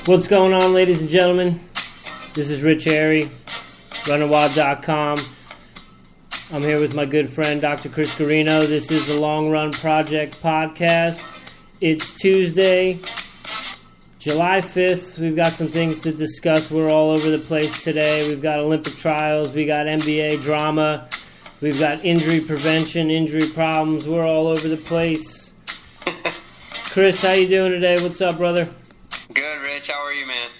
What's going on, ladies and gentlemen? This is Rich Airy, runnerwild.com. I'm here with my good friend, Dr. Chris Carino. This is the Long Run Project podcast. It's Tuesday, July 5th. We've got some things to discuss. We're all over the place today. We've got Olympic trials. We got NBA drama. We've got injury prevention, injury problems. We're all over the place. Chris, how you doing today? What's up, brother? Good, Rich. How are you, man?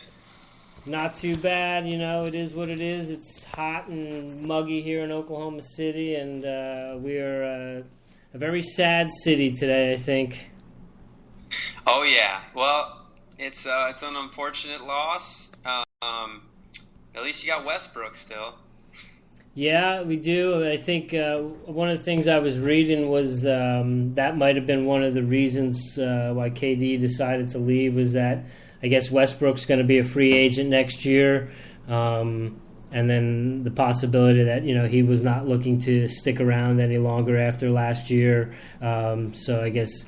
Not too bad. You know, it is what it is. It's hot and muggy here in Oklahoma City, and we are a very sad city today, I think. Oh, yeah. Well, it's an unfortunate loss. At least you got Westbrook still. Yeah, we do. I think one of the things I was reading was that might have been one of the reasons why KD decided to leave, was that I guess Westbrook's going to be a free agent next year, and then the possibility that, you know, he was not looking to stick around any longer after last year. So I guess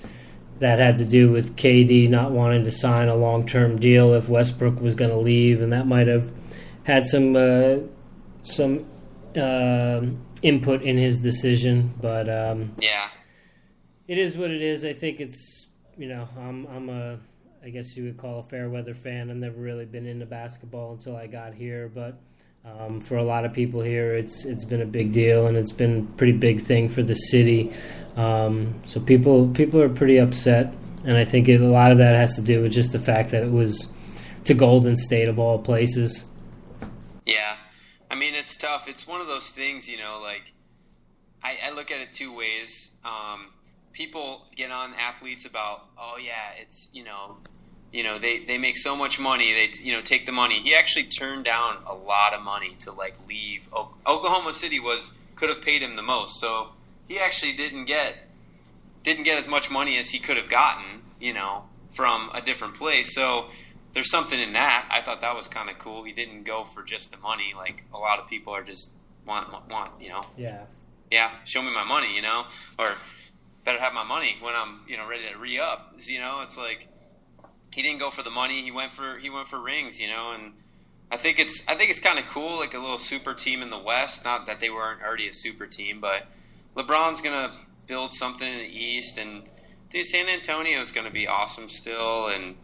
that had to do with KD not wanting to sign a long-term deal if Westbrook was going to leave, and that might have had some input in his decision. But yeah, it is what it is. I think it's, you know, I'm I guess you would call a fair weather fan. I've never really been into basketball until I got here, but for a lot of people here, it's been a big deal, and it's been a pretty big thing for the city. So people are pretty upset, and I think a lot of that has to do with just the fact that it was to Golden State of all places. Yeah, I mean, it's tough. It's one of those things, you know, like I look at it two ways. People get on athletes about, oh yeah, it's, you know, they make so much money, they, you know, take the money. He actually turned down a lot of money to like leave. Oklahoma City could have paid him the most, so he actually didn't get as much money as he could have gotten, you know, from a different place. So there's something in that. I thought that was kind of cool. He didn't go for just the money, like a lot of people are just want, you know. Yeah, show me my money, you know, or better have my money when I'm, you know, ready to re-up. You know, it's like he didn't go for the money. He went for rings, you know, and I think it's kind of cool, like a little super team in the West. Not that they weren't already a super team, but LeBron's gonna build something in the East, and dude, San Antonio's gonna be awesome still, and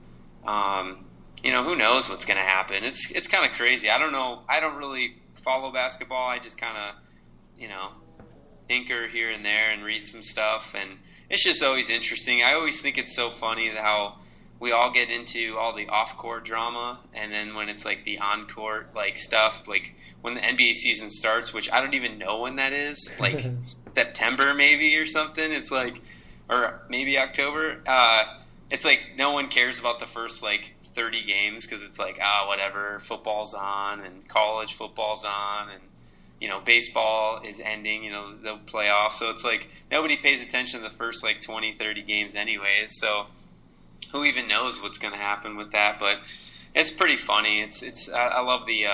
you know, who knows what's gonna happen. It's kind of crazy. I don't know. I don't really follow basketball. I just kind of, you know, tinker here and there and read some stuff, and it's just always interesting. I always think it's so funny how we all get into all the off-court drama, and then when it's like the on-court like stuff, like when the NBA season starts, which I don't even know when that is, like September maybe or something. It's like, or maybe October. It's like no one cares about the first like 30 games because it's like, whatever, football's on and college football's on, and you know, baseball is ending, you know, the playoffs. So it's like nobody pays attention to the first like 20, 30 games anyways. So who even knows what's going to happen with that? But it's pretty funny. I love the,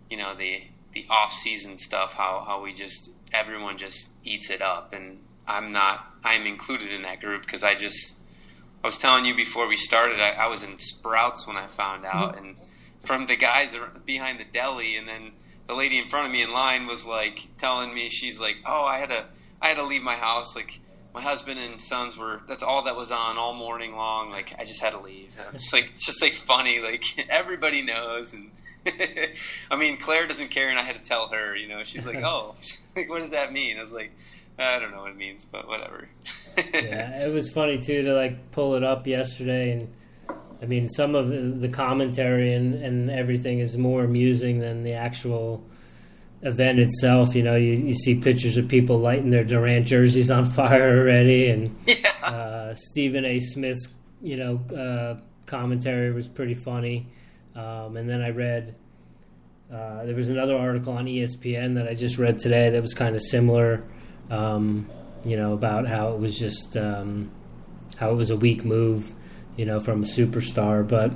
you know, the off-season stuff, how we just, everyone just eats it up. And I'm included in that group because I was telling you before we started, I was in Sprouts when I found out. And from the guys behind the deli, and then the lady in front of me in line was like telling me, she's like, oh, I had to leave my house. Like my husband and sons that's all that was on all morning long. Like I just had to leave. And it's just like funny. Like everybody knows. And I mean, Claire doesn't care. And I had to tell her, you know, she's like, oh, like, what does that mean? I was like, I don't know what it means, but whatever. Yeah, it was funny too to like pull it up yesterday, and I mean, some of the commentary and everything is more amusing than the actual event itself. You know, you see pictures of people lighting their Durant jerseys on fire already, and Stephen A. Smith's, you know, commentary was pretty funny. And then I read there was another article on ESPN that I just read today that was kind of similar. You know, about how it was just how it was a weak move, you know, from a superstar. But,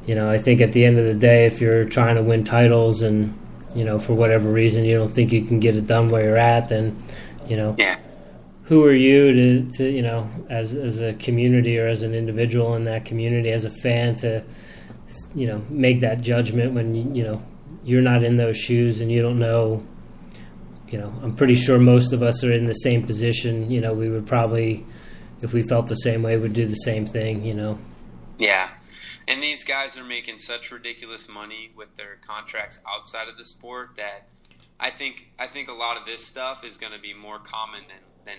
you know, I think at the end of the day, if you're trying to win titles and, you know, for whatever reason you don't think you can get it done where you're at, then, you know, who are you to you know, as a community or as an individual in that community, as a fan, to make that judgment when you're not in those shoes and you don't know. I'm pretty sure most of us are in the same position. We would probably, if we felt the same way, would do the same thing. Yeah, and these guys are making such ridiculous money with their contracts outside of the sport that I think a lot of this stuff is going to be more common than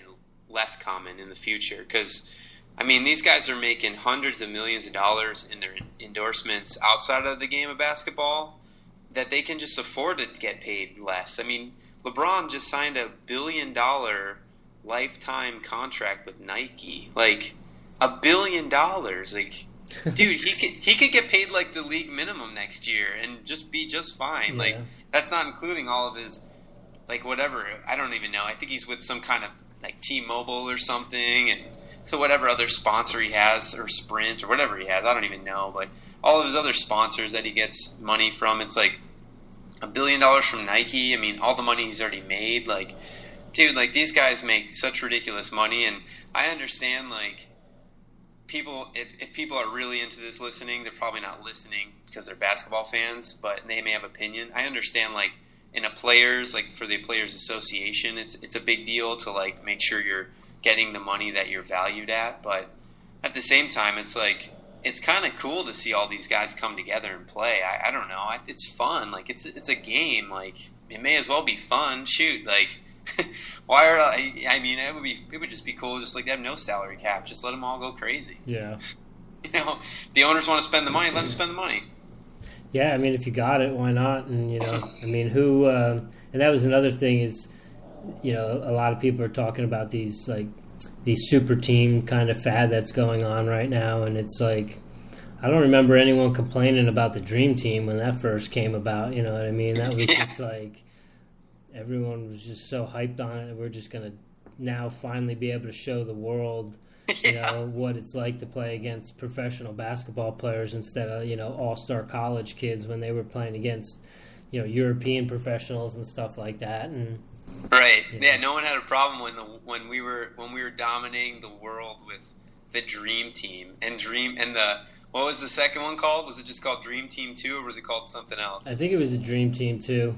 less common in the future. Because these guys are making hundreds of millions of dollars in their endorsements outside of the game of basketball that they can just afford to get paid less. LeBron just signed $1 billion lifetime contract with Nike. Like, $1 billion. Like, dude, he could get paid like the league minimum next year and just be just fine. Yeah. Like, that's not including all of his, like, whatever. I don't even know. I think he's with some kind of like T-Mobile or something, and so whatever other sponsor he has, or Sprint or whatever he has, I don't even know. But all of his other sponsors that he gets money from, it's like $1 billion from Nike. All the money he's already made. Like, dude, like, these guys make such ridiculous money, and I understand, like, people, if people are really into this listening, they're probably not listening because they're basketball fans, but they may have opinion. I understand, like, in a players, like, for the Players Association, it's a big deal to, like, make sure you're getting the money that you're valued at, but at the same time, it's like, it's kind of cool to see all these guys come together and play. I don't know. It's fun. Like, it's a game. Like, it may as well be fun. Shoot, like, why are it would just be cool just like to have no salary cap. Just let them all go crazy. Yeah. The owners want to spend the money. Let them spend the money. Yeah, if you got it, why not? And who? And that was another thing is, a lot of people are talking about these super team kind of fad that's going on right now, and it's like, I don't remember anyone complaining about the Dream Team when that first came about. You know what I mean? That was just like, everyone was just so hyped on it, and we're just going to now finally be able to show the world, what it's like to play against professional basketball players instead of, all-star college kids when they were playing against, European professionals and stuff like that. And right. Yeah, no one had a problem when we were dominating the world with the Dream Team and what was the second one called? Was it just called Dream Team 2, or was it called something else? I think it was a Dream Team 2.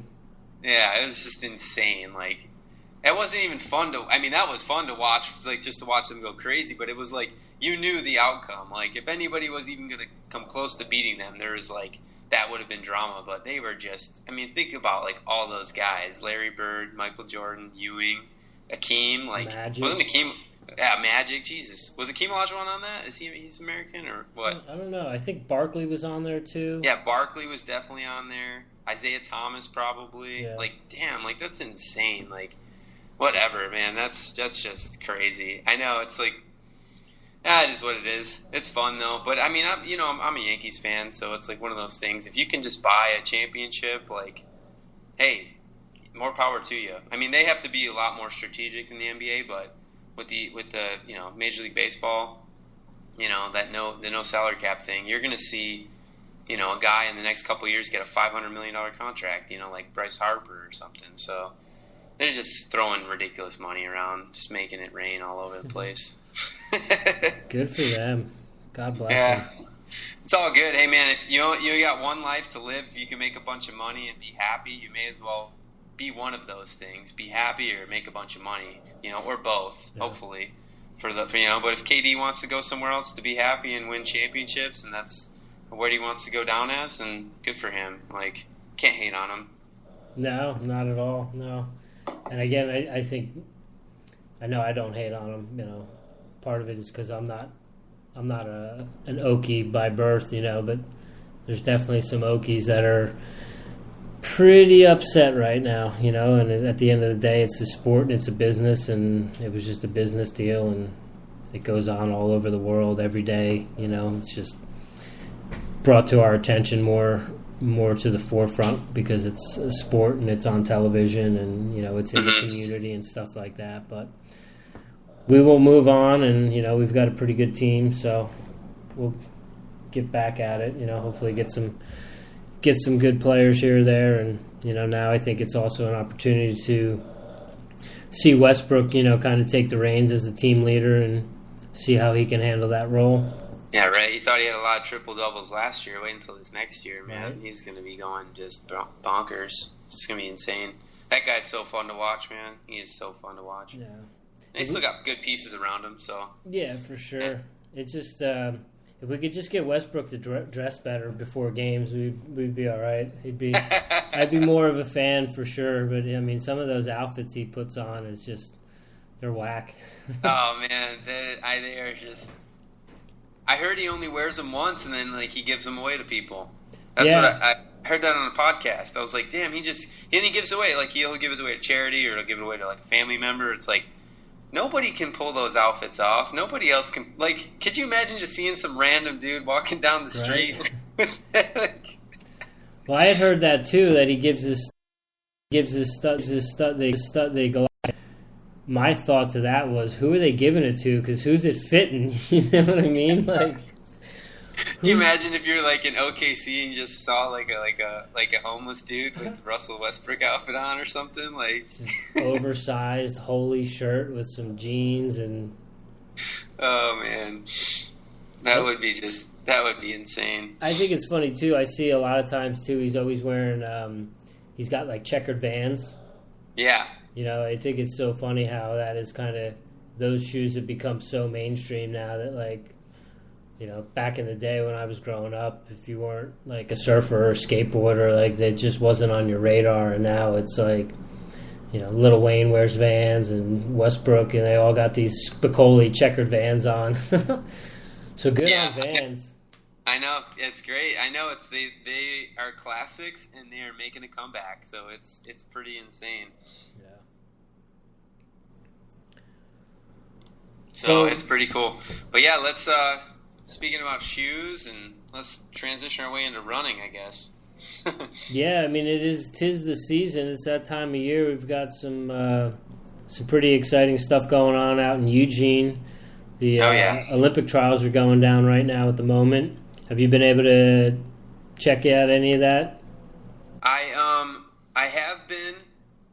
Yeah, it was just insane. Like, it wasn't even fun to. That was fun to watch, like, just to watch them go crazy. But it was like, you knew the outcome. Like, if anybody was even going to come close to beating them, there was like, that would have been drama. But they were just. Think about like all those guys: Larry Bird, Michael Jordan, Ewing, Akeem. Like, Magic. Wasn't Akeem? Yeah, Magic. Jesus, was Akeem Olajuwon on that? He's American or what? I don't know. I think Barkley was on there too. Yeah, Barkley was definitely on there. Isaiah Thomas probably. Yeah. Like, damn, like, that's insane. Like, whatever, man. That's just crazy. I know, it's like, it is what it is. It's fun though. But I'm a Yankees fan, so it's like one of those things. If you can just buy a championship, like, hey, more power to you. They have to be a lot more strategic than the NBA, but with the Major League Baseball, that no salary cap thing, you're gonna see, a guy in the next couple of years get a $500 million contract, like Bryce Harper or something. So they're just throwing ridiculous money around, just making it rain all over the place. Good for them. God bless them. It's all good. Hey, man, if you got one life to live, if you can make a bunch of money and be happy, you may as well be one of those things. Be happy or make a bunch of money, or both, hopefully. But if KD wants to go somewhere else to be happy and win championships, and that's what he wants to go down as, and good for him. Like, can't hate on him. No, not at all. No. And again, I think, I know I don't hate on him. Part of it is because I'm not an Okie by birth, but there's definitely some Okies that are pretty upset right now, and at the end of the day, it's a sport and it's a business, and it was just a business deal, and it goes on all over the world every day. It's just brought to our attention more to the forefront because it's a sport and it's on television, and it's in the community and stuff like that. But we will move on, and we've got a pretty good team, so we'll get back at it. Hopefully get some good players here or there, and now I think it's also an opportunity to see Westbrook kind of take the reins as a team leader and see how he can handle that role. Yeah, right. He thought he had a lot of triple doubles last year. Wait until this next year, man. Right. He's going to be going just bonkers. It's going to be insane. That guy's so fun to watch, man. He is so fun to watch. Yeah. And he's still got good pieces around him, so. Yeah, for sure. It's just if we could just get Westbrook to dress better before games, we'd be all right. I'd be more of a fan for sure. But I mean, some of those outfits he puts on is just they're whack. Oh man, they are just. I heard he only wears them once, and then like he gives them away to people. That's Yeah. what I heard that on a podcast. I was like, damn, he gives away, like he'll give it away to charity or he'll give it away to like a family member. It's like nobody can pull those outfits off. Nobody else can. Like, could you imagine just seeing some random dude walking down the street? Right. Well, I had heard that too. That he gives his stud they go. My thought to that was, who are they giving it to? Because who's it fitting? You know what I mean? Like, can you imagine if you're like in OKC and you just saw like a homeless dude with Russell Westbrook outfit on or something like oversized holy shirt with some jeans and. Oh man, that would be insane. I think it's funny too. I see a lot of times too. He's always wearing. He's got like checkered Vans. Yeah. You know, I think it's so funny how that is kind of those shoes have become so mainstream now that like. You know, back in the day when I was growing up, if you weren't like a surfer or skateboarder, like that just wasn't on your radar. And now it's like, you know, Lil Wayne wears Vans and Westbrook, and they all got these Spicoli checkered Vans on. So good on Vans. I know, it's great. I know they are classics and they are making a comeback, so it's pretty insane. Yeah. So it's pretty cool. But yeah, let's. Speaking about shoes, and let's transition our way into running, I guess. Yeah, I mean, tis the season. It's that time of year. We've got some pretty exciting stuff going on out in Eugene. The Olympic trials are going down right now at the moment. Have you been able to check out any of that? I have been.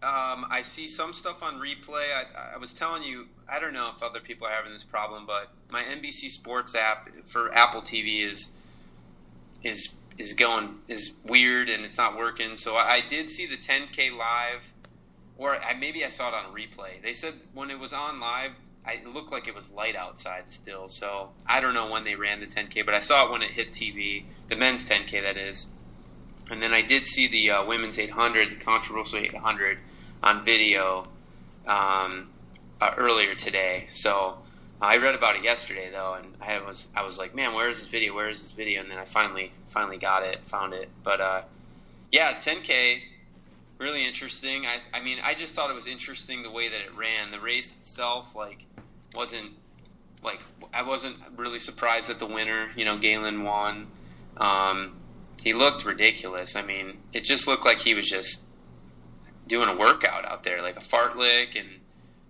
I see some stuff on replay. I was telling you, I don't know if other people are having this problem, but my NBC Sports app for Apple TV is weird and it's not working. So I did see the 10K live, or maybe I saw it on replay. They said when it was on live, it looked like it was light outside still. So I don't know when they ran the 10K, but I saw it when it hit TV, the men's 10K that is. And then I did see the women's 800, the controversial 800, on video earlier today. So I read about it yesterday though, and I was like, man, where is this video? Where is this video? And then I finally got it, found it. But yeah, 10K, really interesting. I mean, I just thought it was interesting the way that it ran. The race itself, I wasn't really surprised that the winner, Galen won. He looked ridiculous. I mean, it just looked like he was just doing a workout out there, like a fartlek, and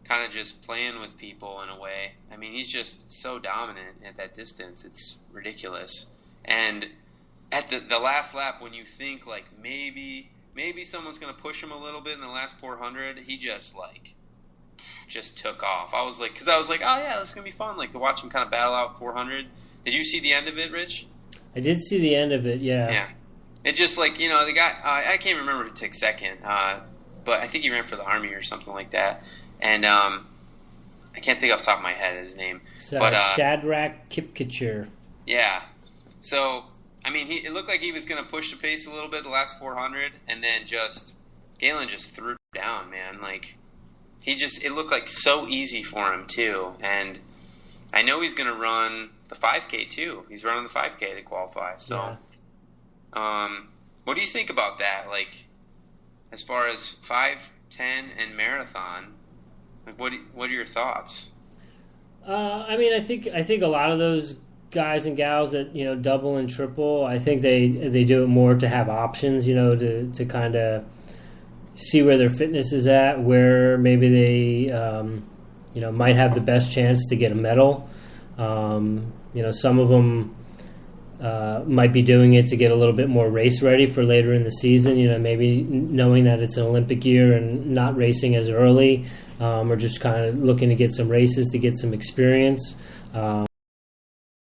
kind of just playing with people in a way. I mean, he's just so dominant at that distance. It's ridiculous. And at the last lap, when you think like maybe someone's going to push him a little bit in the last 400, he just took off. I was like, oh yeah, this is going to be fun, like to watch him kind of battle out 400. Did you see the end of it, Rich? I did see the end of it, yeah. Yeah. It's just like, the guy, I can't remember who took second, but I think he ran for the Army or something like that. And I can't think off the top of my head his name. Shadrach Kipchirchir. Yeah. So, I mean, it looked like he was going to push the pace a little bit the last 400, and then Galen just threw down, man. Like, it looked like so easy for him, too. And I know he's going to run the 5K, too. He's running the 5K to qualify. So, what do you think about that? Like, as far as 5, 10, and marathon, like, what are your thoughts? I mean, I think a lot of those guys and gals that double and triple, I think they do it more to have options, to kind of see where their fitness is at, where maybe they might have the best chance to get a medal. Some of them might be doing it to get a little bit more race ready for later in the season, maybe knowing that it's an Olympic year and not racing as early, or just kind of looking to get some races to get some experience.